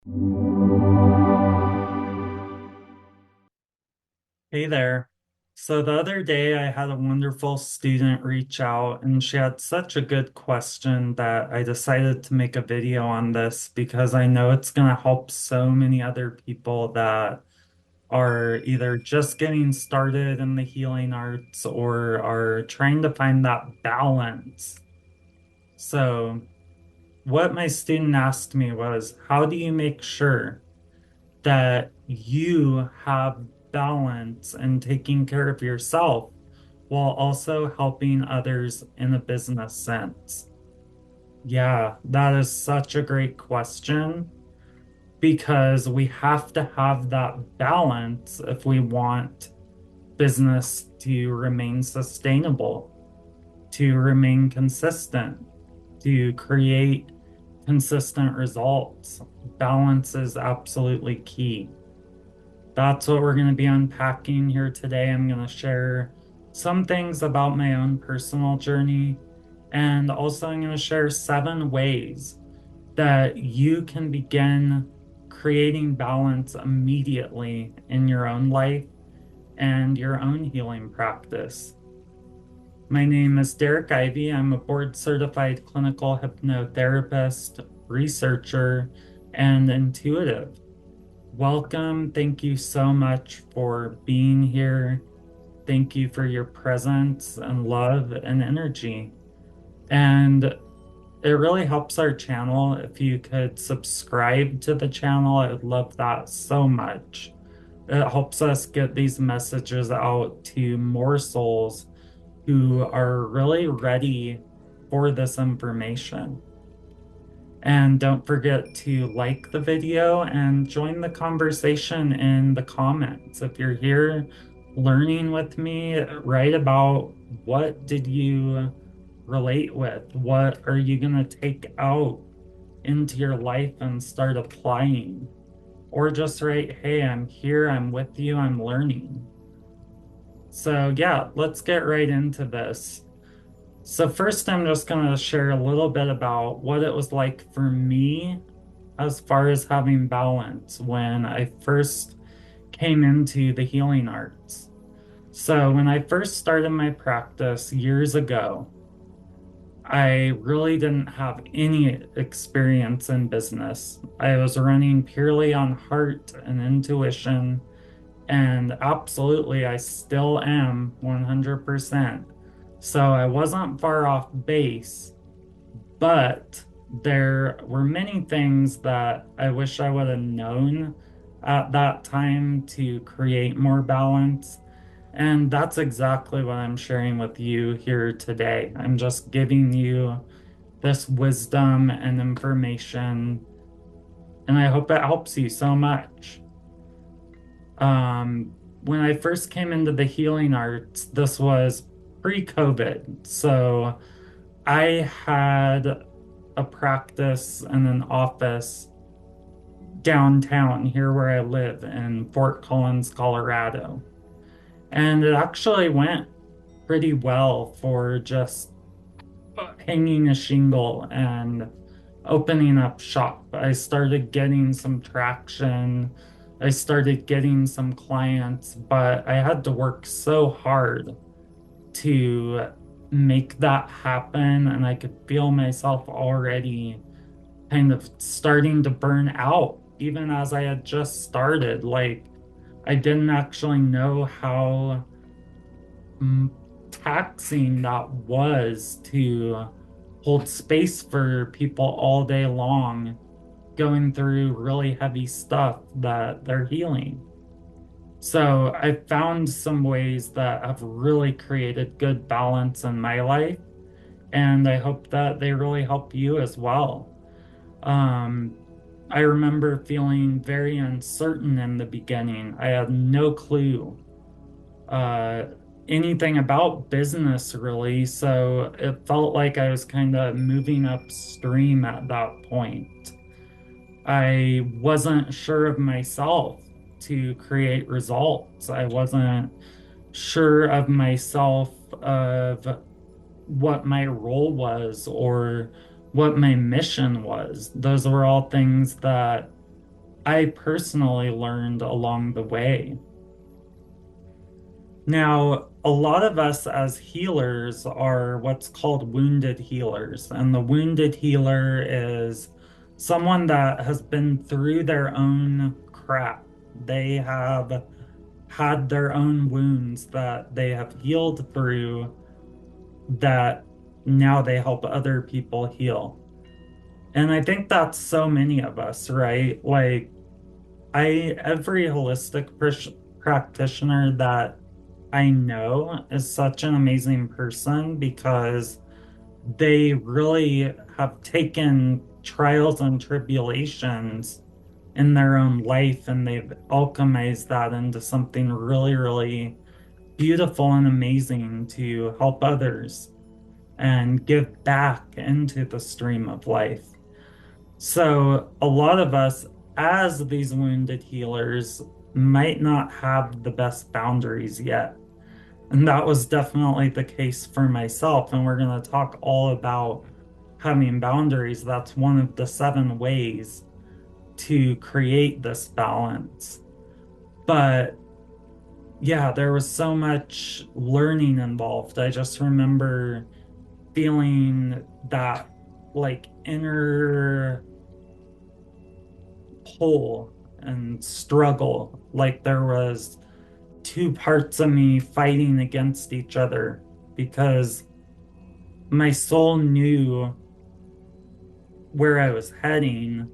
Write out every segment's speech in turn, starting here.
Hey there. So the other day I had a wonderful student reach out and she had such a good question that I decided to make a video on this because I know it's going to help so many other people that are either just getting started in the healing arts or are trying to find that balance. So what my student asked me was, how do you make sure that you have balance and taking care of yourself while also helping others in a business sense? Yeah, that is such a great question because we have to have that balance if we want business to remain sustainable, to remain consistent, to create consistent results. Balance is absolutely key. That's what we're going to be unpacking here today. I'm going to share some things about my own personal journey, and also I'm going to share 7 ways that you can begin creating balance immediately in your own life and your own healing practice. My name is Derrick Ivey. I'm a board certified clinical hypnotherapist, researcher, and intuitive. Welcome. Thank you so much for being here. Thank you for your presence and love and energy. And it really helps our channel if you could subscribe to the channel. I would love that so much. It helps us get these messages out to more souls who are really ready for this information. And don't forget to like the video and join the conversation in the comments. If you're here learning with me, write about what did you relate with? What are you going to take out into your life and start applying? Or just write, hey, I'm here, I'm with you, I'm learning. So, yeah, let's get right into this. So first, I'm just going to share a little bit about what it was like for me as far as having balance when I first came into the healing arts. So when I first started my practice years ago, I really didn't have any experience in business. I was running purely on heart and intuition, and absolutely, I still am 100%. So I wasn't far off base, but there were many things that I wish I would have known at that time to create more balance. And that's exactly what I'm sharing with you here today. I'm just giving you this wisdom and information, and I hope it helps you so much. When I first came into the healing arts, this was pre-COVID. So I had a practice and an office downtown here where I live in Fort Collins, Colorado. And it actually went pretty well for just hanging a shingle and opening up shop. I started getting some traction. I started getting some clients, but I had to work so hard to make that happen. And I could feel myself already kind of starting to burn out, even as I had just started. Like, I didn't actually know how mm, taxing that was to hold space for people all day long going through really heavy stuff that they're healing. So I found some ways that have really created good balance in my life, and I hope that they really help you as well. Um, I remember feeling very uncertain in the beginning. I had no clue uh, anything about business really, so it felt like I was kind of moving upstream at that point. I wasn't sure of myself to create results. I wasn't sure of myself of what my role was or what my mission was. Those were all things that I personally learned along the way. Now, a lot of us as healers are what's called wounded healers, and the wounded healer is someone that has been through their own crap. They have had their own wounds that they have healed through that now they help other people heal. And I think that's so many of us, right? Like every holistic practitioner that I know is such an amazing person because they really have taken trials and tribulations in their own life and they've alchemized that into something really, really beautiful and amazing to help others and give back into the stream of life. So, a lot of us, as these wounded healers, might not have the best boundaries yet. And that was definitely the case for myself. And we're going to talk all about having boundaries. That's one of the 7 ways to create this balance. But yeah, there was so much learning involved. I just remember feeling that like inner pull and struggle, like there was two parts of me fighting against each other because my soul knew where I was heading,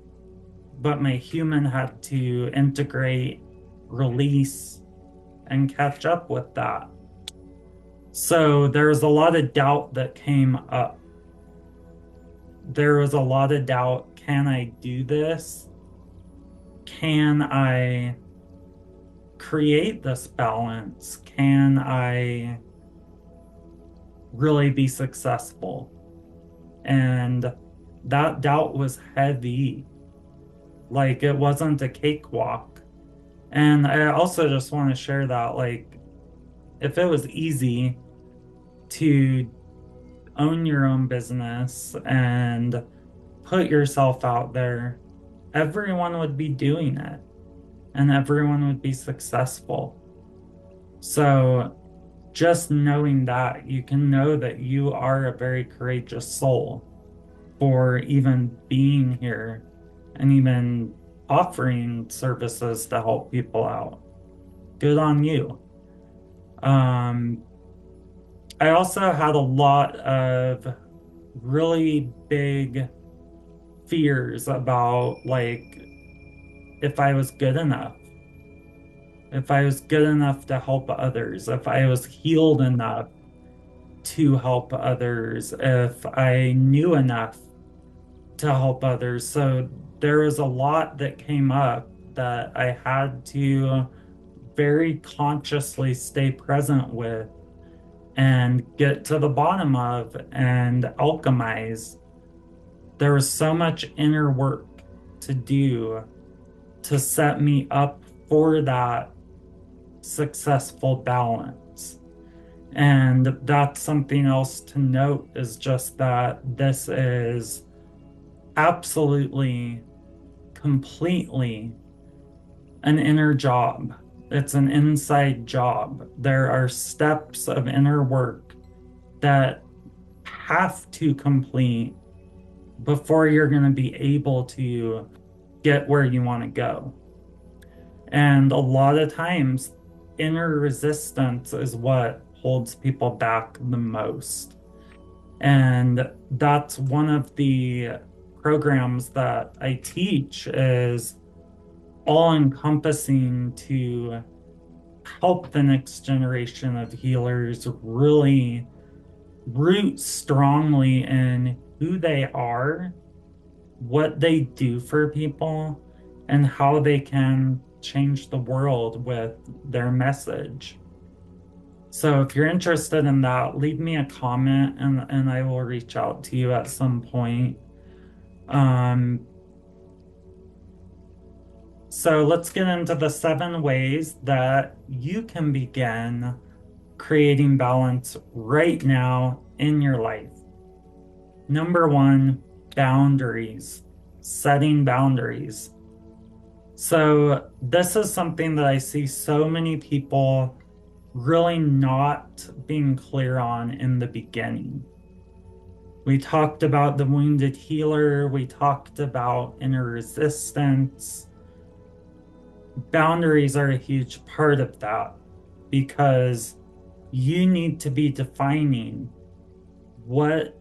but my human had to integrate, release, and catch up with that. So there was a lot of doubt that came up. There was a lot of doubt. Can I do this? Can I create this balance? Can I really be successful? And that doubt was heavy. Like it wasn't a cakewalk. And I also just want to share that, like, if it was easy to own your own business and put yourself out there, everyone would be doing it and everyone would be successful. So just knowing that, you can know that you are a very courageous soul for even being here and even offering services to help people out. Good on you. Um, I also had a lot of really big fears about like if I was good enough, if I was good enough to help others, if I was healed enough to help others, if I knew enough to help others. So there was a lot that came up that I had to very consciously stay present with and get to the bottom of and alchemize. There was so much inner work to do to set me up for that successful balance. And that's something else to note is just that this is absolutely, completely an inner job. It's an inside job. There are steps of inner work that have to complete before you're going to be able to get where you want to go. And a lot of times, inner resistance is what holds people back the most. And that's one of the programs that I teach is all encompassing to help the next generation of healers really root strongly in who they are, what they do for people, and how they can change the world with their message. So if you're interested in that, leave me a comment and I will reach out to you at some point. Um, so let's get into the 7 ways that you can begin creating balance right now in your life. Number 1, boundaries, setting boundaries. So this is something that I see so many people really not being clear on in the beginning. We talked about the wounded healer, we talked about inner resistance. Boundaries are a huge part of that because you need to be defining, what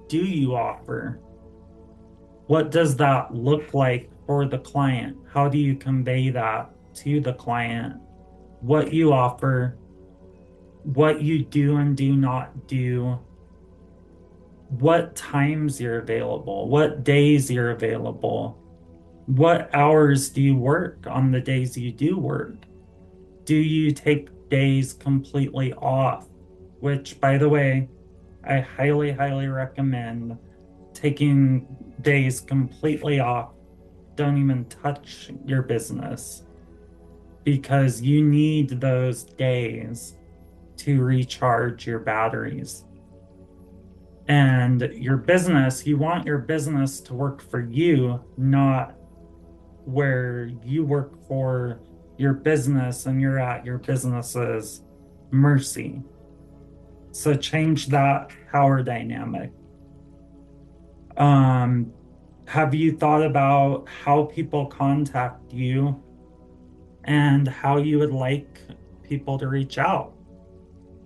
do you offer? What does that look like for the client? How do you convey that to the client? What you offer, what you do and do not do, what times you're available, what days you're available, what hours do you work on the days you do work? Do you take days completely off? Which, by the way, I highly, highly recommend taking days completely off. Don't even touch your business because you need those days to recharge your batteries. And your business, you want your business to work for you, not where you work for your business and you're at your business's mercy. So change that power dynamic. Um, have you thought about how people contact you and how you would like people to reach out?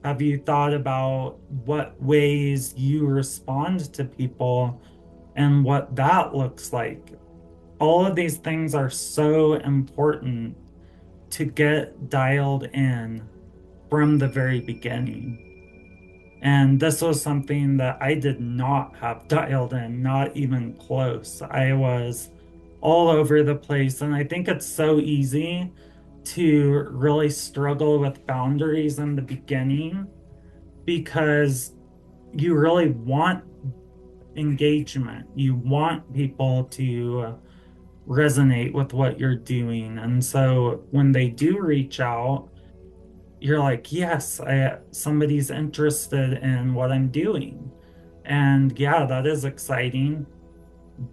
Have you thought about what ways you respond to people and what that looks like? All of these things are so important to get dialed in from the very beginning. And this was something that I did not have dialed in, not even close. I was all over the place. And I think it's so easy to really struggle with boundaries in the beginning because you really want engagement. You want people to resonate with what you're doing. And so when they do reach out, you're like, yes, somebody's interested in what I'm doing. And yeah, that is exciting.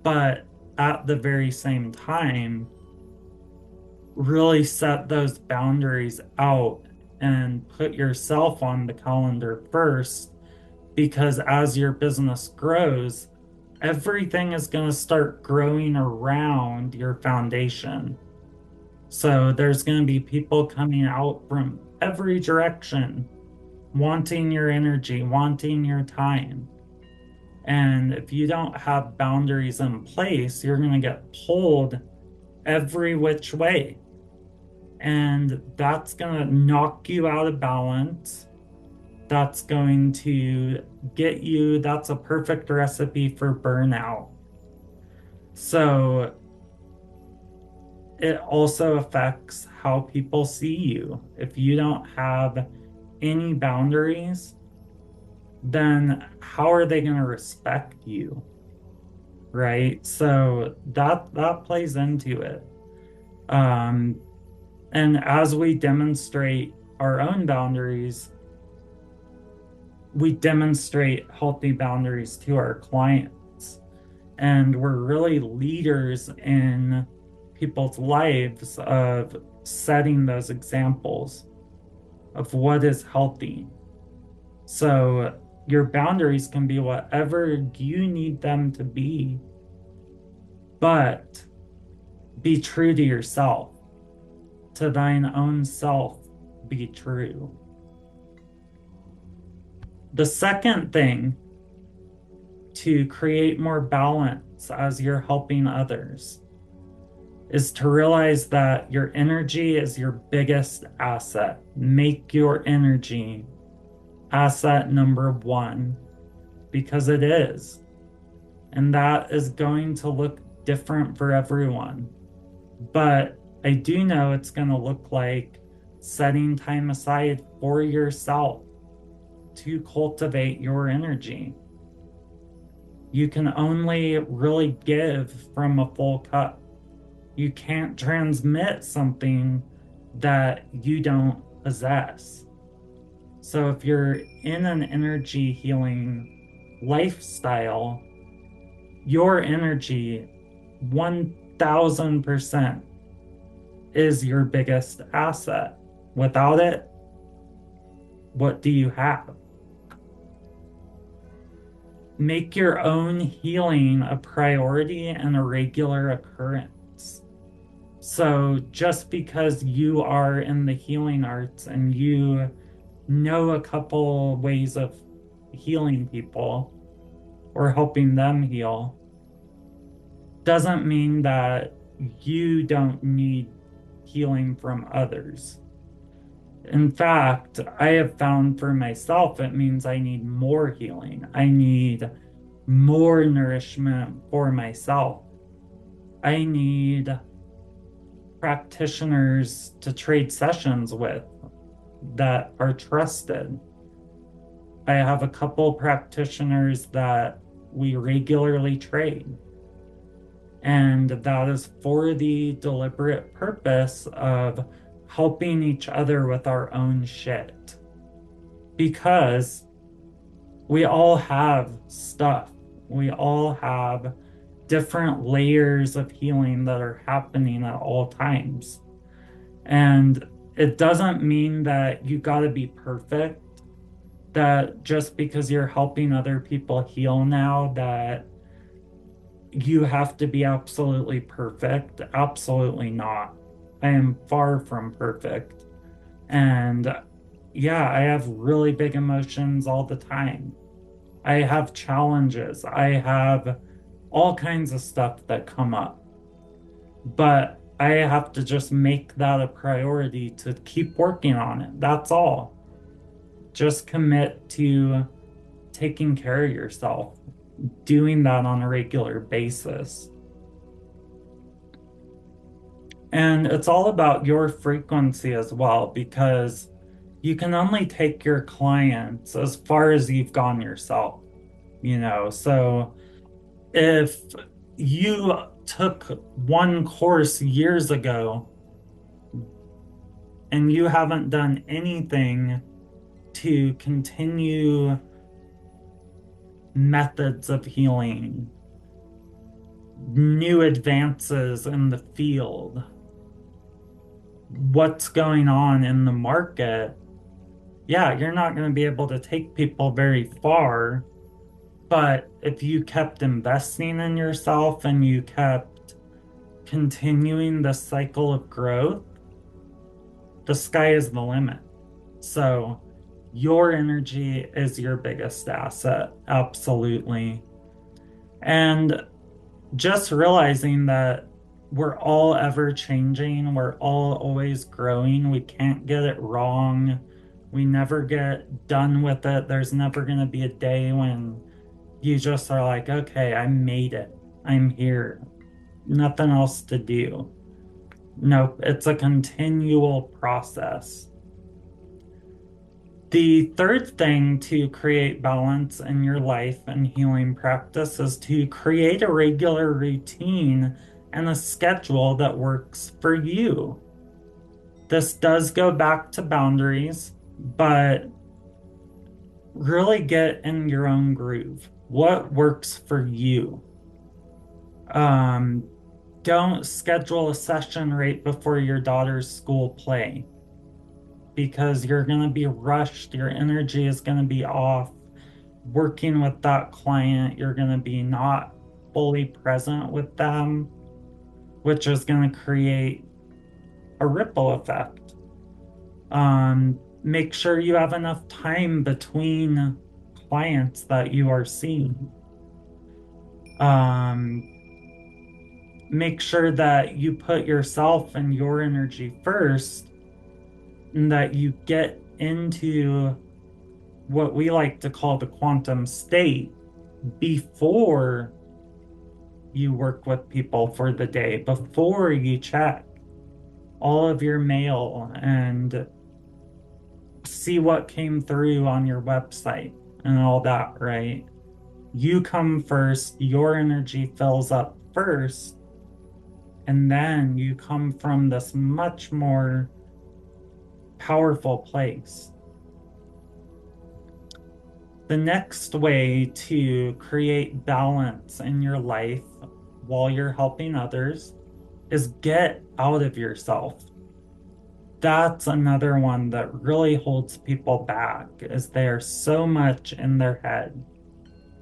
But at the very same time, really set those boundaries out and put yourself on the calendar first, because as your business grows, everything is going to start growing around your foundation. So there's going to be people coming out from every direction, wanting your energy, wanting your time. And if you don't have boundaries in place, you're going to get pulled every which way. And that's going to knock you out of balance. That's going to get you, that's a perfect recipe for burnout. So it also affects how people see you. If you don't have any boundaries, then how are they going to respect you? Right? So that plays into it. Um, and as we demonstrate our own boundaries, we demonstrate healthy boundaries to our clients. And we're really leaders in people's lives of setting those examples of what is healthy. So your boundaries can be whatever you need them to be, but be true to yourself. To thine own self be true. The second thing to create more balance as you're helping others is to realize that your energy is your biggest asset. Make your energy asset number one, because it is. And that is going to look different for everyone. But I do know it's going to look like setting time aside for yourself to cultivate your energy. You can only really give from a full cup. You can't transmit something that you don't possess. So if you're in an energy healing lifestyle, your energy 1000% is your biggest asset. Without it, what do you have? Make your own healing a priority and a regular occurrence. So just because you are in the healing arts and you know a couple ways of healing people or helping them heal doesn't mean that you don't need healing from others. In fact, I have found for myself, it means I need more healing. I need more nourishment for myself. I need practitioners to trade sessions with that are trusted. I have a couple practitioners that we regularly trade. And that is for the deliberate purpose of helping each other with our own shit. Because we all have stuff. We all have different layers of healing that are happening at all times. And it doesn't mean that you got to be perfect, that just because you're helping other people heal now, that you have to be absolutely perfect. Absolutely not. I am far from perfect. And yeah, I have really big emotions all the time. I have challenges. I have all kinds of stuff that come up. But I have to just make that a priority to keep working on it. That's all. Just commit to taking care of yourself, doing that on a regular basis. And it's all about your frequency as well, because you can only take your clients as far as you've gone yourself, you know. So if you took one course years ago and you haven't done anything to continue methods of healing, new advances in the field, what's going on in the market, yeah, you're not going to be able to take people very far. But if you kept investing in yourself and you kept continuing the cycle of growth, the sky is the limit. So your energy is your biggest asset, absolutely. And just realizing that we're all ever changing, we're all always growing, we can't get it wrong, we never get done with it. There's never going to be a day when you just are like, okay, I made it, I'm here, nothing else to do. Nope, it's a continual process. The third thing to create balance in your life and healing practice is to create a regular routine and a schedule that works for you. This does go back to boundaries, but really get in your own groove. What works for you? Um, don't schedule a session right before your daughter's school play because you're going to be rushed. Your energy is going to be off. Working with that client, you're going to be not fully present with them, which is going to create a ripple effect. Make sure you have enough time between clients that you are seeing. Um, Make sure that you put yourself and your energy first and that you get into what we like to call the quantum state before you work with people for the day, before you check all of your mail and see what came through on your website and all that, right? You come first, your energy fills up first, and then you come from this much more powerful place. The next way to create balance in your life while you're helping others is get out of yourself. That's another one that really holds people back is they are so much in their head.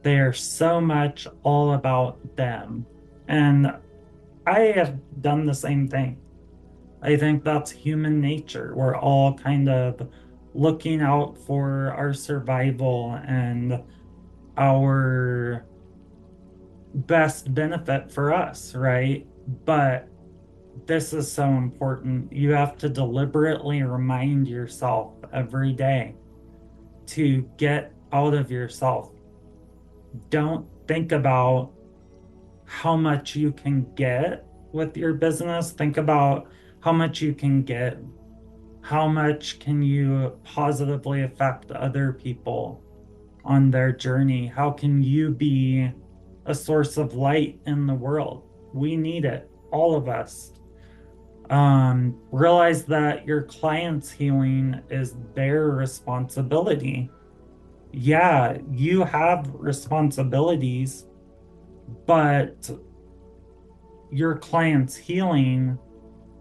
They are so much all about them. And I have done the same thing. I think that's human nature. We're all kind of looking out for our survival and our best benefit for us, right? But this is so important. You have to deliberately remind yourself every day to get out of yourself. Don't think about how much you can get with your business. Think about how much you can get. How much can you positively affect other people on their journey? How can you be a source of light in the world? We need it, all of us. Realize that your client's healing is their responsibility. Yeah, you have responsibilities, but your client's healing,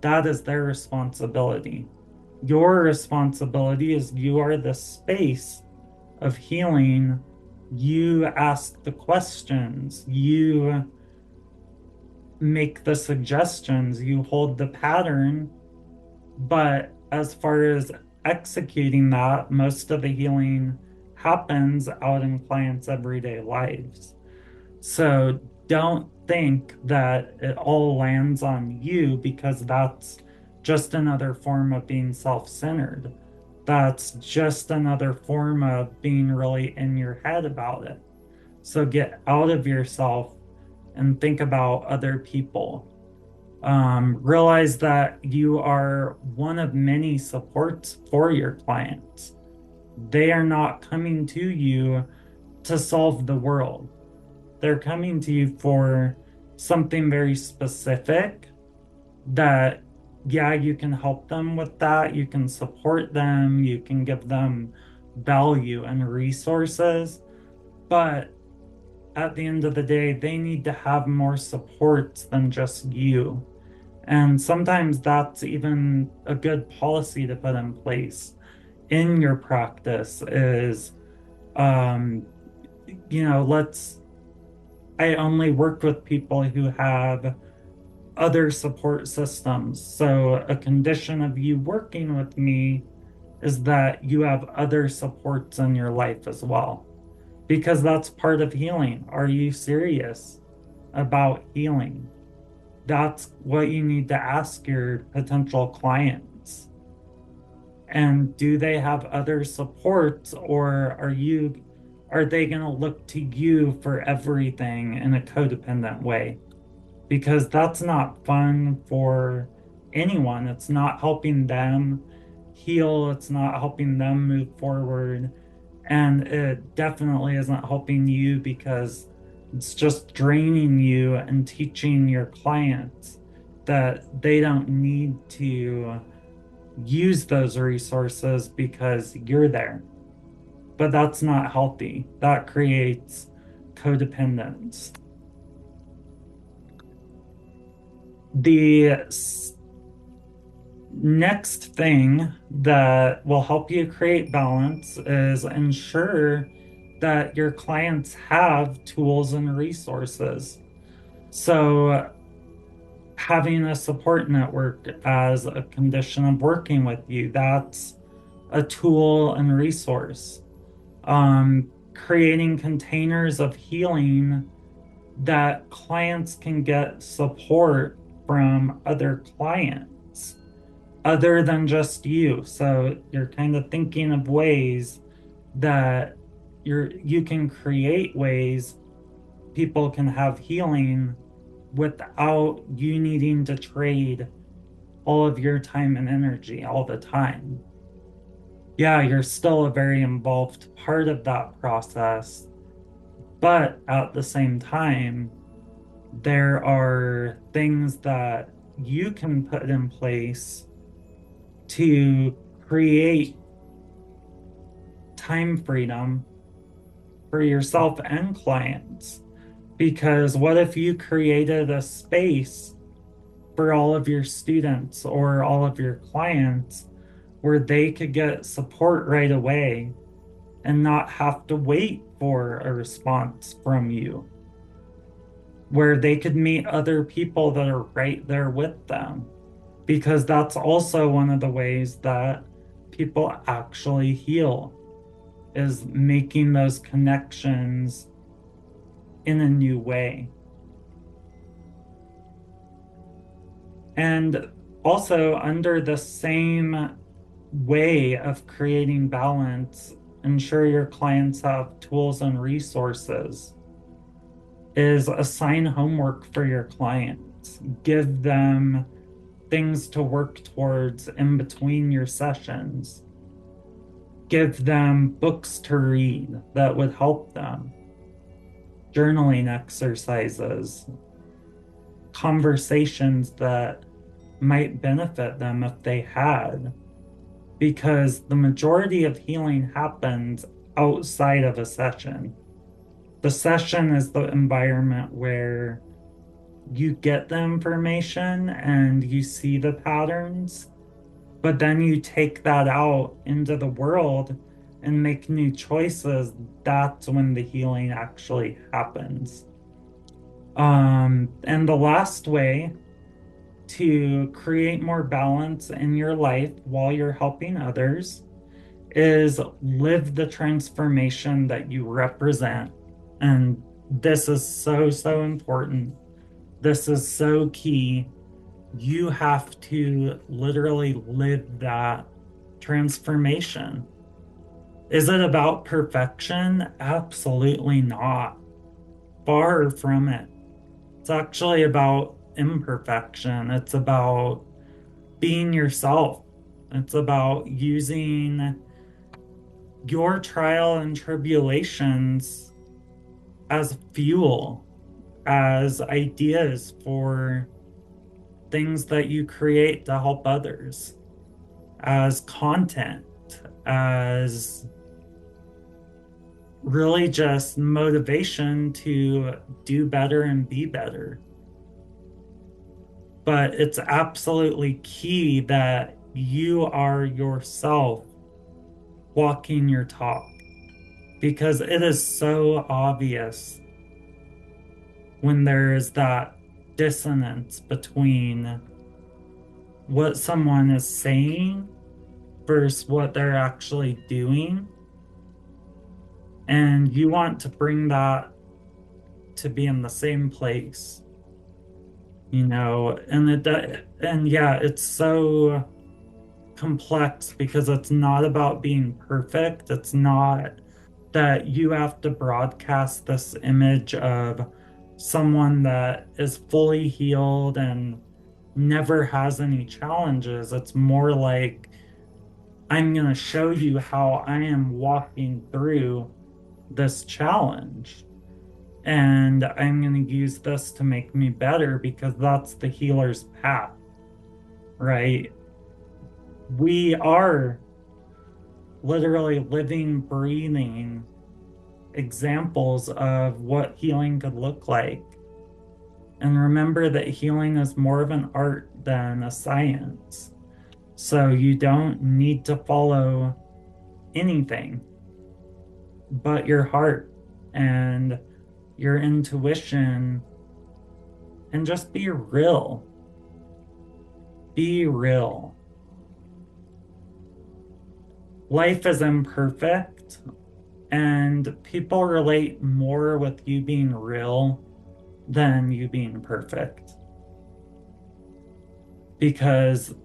that is their responsibility. Your responsibility is you are the space of healing. You ask the questions, you make the suggestions, you hold the pattern. But as far as executing that, most of the healing happens out in clients' everyday lives. So don't think that it all lands on you because that's just another form of being self-centered. That's just another form of being really in your head about it. So get out of yourself and think about other people. Realize that you are one of many supports for your clients. They are not coming to you to solve the world. They're coming to you for something very specific that, yeah, you can help them with that. You can support them. You can give them value and resources. But at the end of the day, they need to have more supports than just you. And sometimes that's even a good policy to put in place in your practice is, um, let's, I only work with people who have other support systems. So a condition of you working with me is that you have other supports in your life as well, because that's part of healing. Are you serious about healing? That's what you need to ask your potential clients. And do they have other supports, or are they going to look to you for everything in a codependent way? Because that's not fun for anyone. It's not helping them heal, it's not helping them move forward. And it definitely isn't helping you because it's just draining you and teaching your clients that they don't need to use those resources because you're there. But that's not healthy. That creates codependence. The next thing that will help you create balance is ensure that your clients have tools and resources. So, having a support network as a condition of working with you, that's a tool and resource. Creating containers of healing that clients can get support from other clients other than just you. So you're kind of thinking of ways that you can create ways people can have healing without you needing to trade all of your time and energy all the time. Yeah, you're still a very involved part of that process, but at the same time, there are things that you can put in place to create time freedom for yourself and clients. Because what if you created a space for all of your students or all of your clients where they could get support right away and not have to wait for a response from you, where they could meet other people that are right there with them. Because that's also one of the ways that people actually heal is making those connections in a new way. And also, under the same way of creating balance, ensure your clients have tools and resources, is assign homework for your clients. Give them things to work towards in between your sessions. Give them books to read that would help them, journaling exercises, conversations that might benefit them if they had, because the majority of healing happens outside of a session. The session is the environment where you get the information and you see the patterns, but then you take that out into the world and make new choices. That's when the healing actually happens. And the last way to create more balance in your life while you're helping others is live the transformation that you represent. And this is so, so important. This is so key. You have to literally live that transformation. Is it about perfection? Absolutely not. Far from it. It's actually about imperfection. It's about being yourself. It's about using your trial and tribulations as fuel, as ideas for things that you create to help others, as content, as really just motivation to do better and be better. But it's absolutely key that you are yourself walking your talk, because it is so obvious when there is that dissonance between what someone is saying versus what they're actually doing. And you want to bring that to be in the same place, and yeah, it's so complex because it's not about being perfect. It's not that you have to broadcast this image of someone that is fully healed and never has any challenges. It's more like, I'm going to show you how I am walking through this challenge. And I'm going to use this to make me better because that's the healer's path, right? We are literally living, breathing examples of what healing could look like. And remember that healing is more of an art than a science. So you don't need to follow anything but your heart and your intuition, and just be real. Be real. Life is imperfect, and people relate more with you being real than you being perfect, because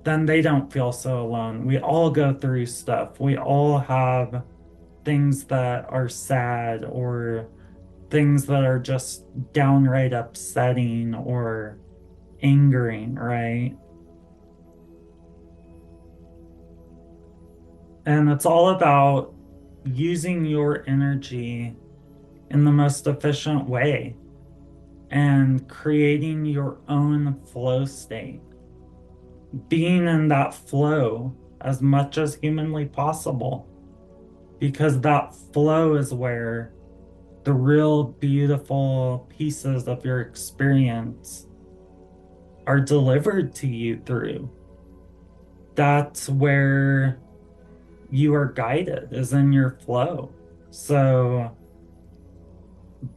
then they don't feel so alone. We all go through stuff. We all have things that are sad or things that are just downright upsetting or angering, right? And it's all about using your energy in the most efficient way and creating your own flow state, being in that flow as much as humanly possible, because that flow is where the real beautiful pieces of your experience are delivered to you through. That's where you are guided, is in your flow. So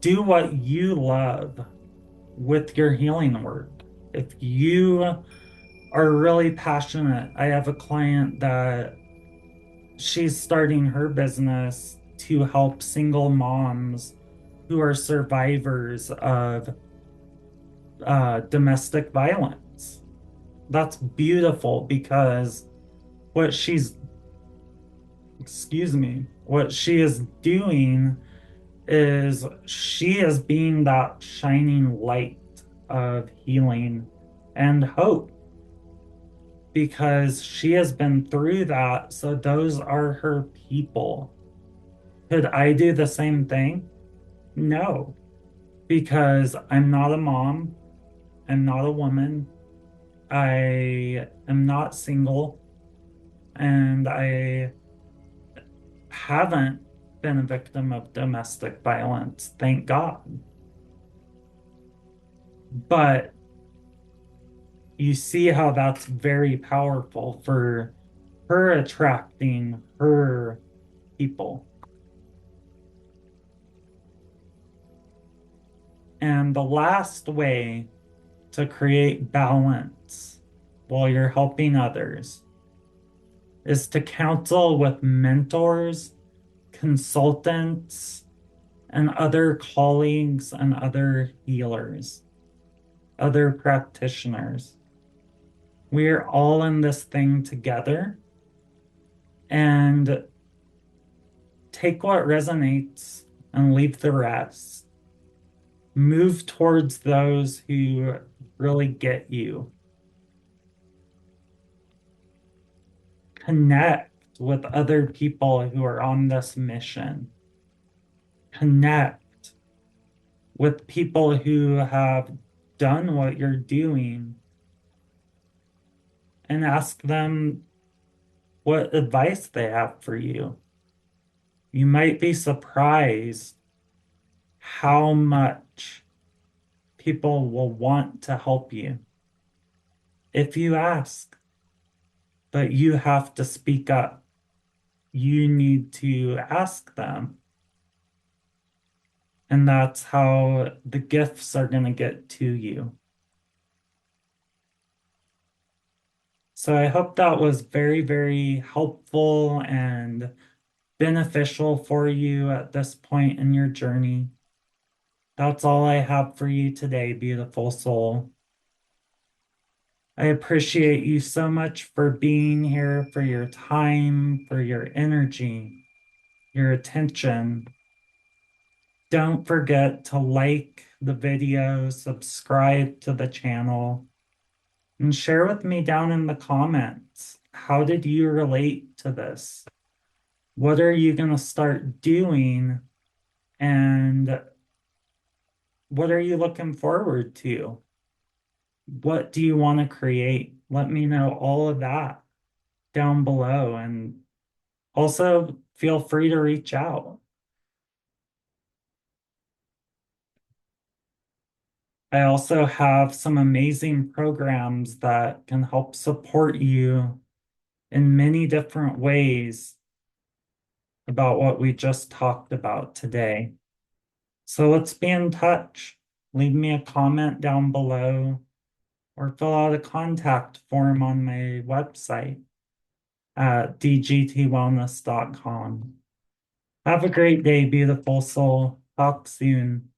do what you love with your healing work. If you are really passionate, I have a client that she's starting her business to help single moms who are survivors of domestic violence. That's beautiful because what she's, excuse me, what she is doing is she is being that shining light of healing and hope because she has been through that. So those are her people. Could I do the same thing? No, because I'm not a mom. I'm not a woman. I am not single. And I haven't been a victim of domestic violence, thank God. But you see how that's very powerful for her attracting her people. And the last way to create balance while you're helping others is to counsel with mentors, consultants, and other colleagues and other healers, other practitioners. We're all in this thing together, and take what resonates and leave the rest. Move towards those who really get you. Connect with other people who are on this mission. Connect with people who have done what you're doing and ask them what advice they have for you. You might be surprised how much people will want to help you if you ask, but you have to speak up. You need to ask them. And that's how the gifts are going to get to you. So I hope that was very, very helpful and beneficial for you at this point in your journey. That's all I have for you today, beautiful soul. I appreciate you so much for being here, for your time, for your energy, your attention. Don't forget to like the video, subscribe to the channel, and share with me down in the comments. How did you relate to this? What are you going to start doing? And what are you looking forward to? What do you want to create? Let me know all of that down below. And also feel free to reach out. I also have some amazing programs that can help support you in many different ways about what we just talked about today. So let's be in touch. Leave me a comment down below or fill out a contact form on my website at dgtwellness.com. Have a great day, beautiful soul. Talk soon.